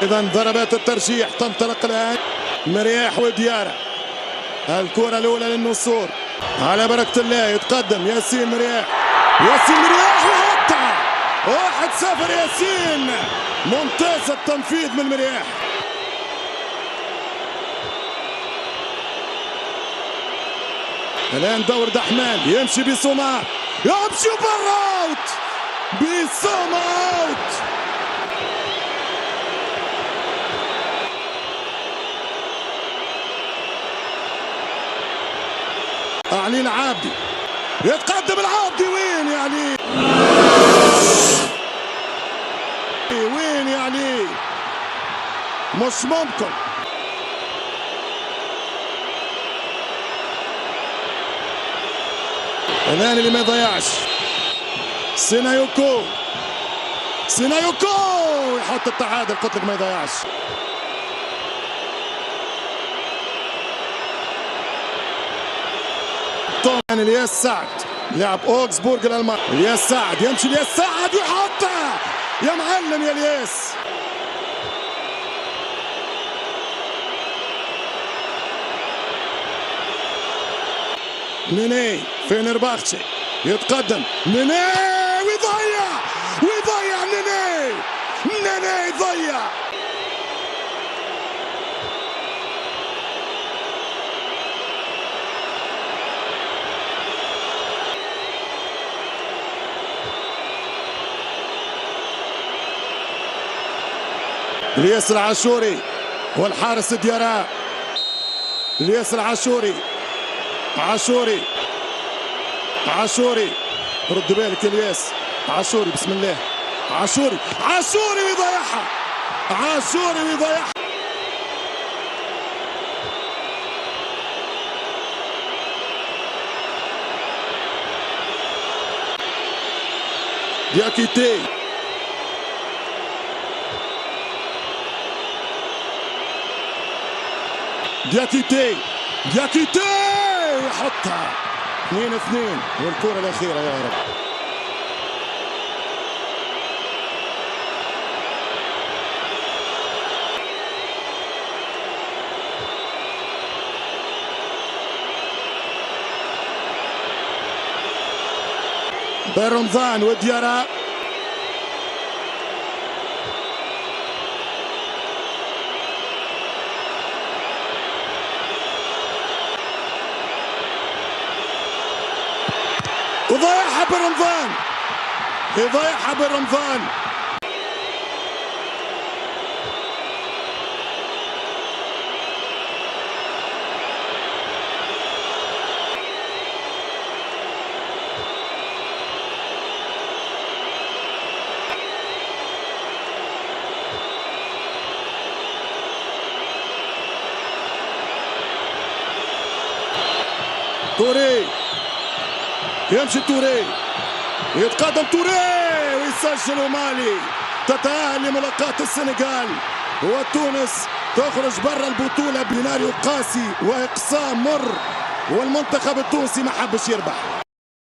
إذا ضربات الترجيح تنطلق الآن. مرياح وديارة، الكرة الأولى للنصور على بركة الله. يتقدم ياسين مرياح، ياسين مرياح وحطها 1-0. ياسين ممتاز التنفيذ من مرياح. الآن دور دحمان، يمشي بسومار، يمشي برا اوت، بسومة اوت. علي العابدي، يتقدم العابدي، وين يا علي؟ وين يا علي؟ مش ممكن. الآن اللي ما يضيعش سينايوكو، سينايوكو يحط التعادل، قلت لك ما يضيعش. الياس سعد لاعب اوكسبورغ الالماني، الياس سعد يمشي، الياس سعد يحطها، يا معلم يا الياس. نيني فينرباختشي، يتقدم نيني ويضيع، ويضيع نيني، نيني يضيع. الياس العاشوري والحارس ديارة، الياس العاشوري، عاشوري، عاشوري، رد بالك الياس، عاشوري بسم الله، عاشوري، عاشوري ويضيعها، عاشوري ويضيعها. دياكيتي، دياكيتي، دياكيتي يحطها 2-2. والكرة الأخيرة يا رب. بن رمضان وديارة، وضيعها بن رمضان، يضيعها بن رمضان. توري، يمشي توري، يتقدم توري ويسجل، مالي تتأهل لملاقاة السنغال، وتونس تخرج برا البطولة بسيناريو قاسي وإقصاء مر، والمنتخب التونسي ما حبش يربح.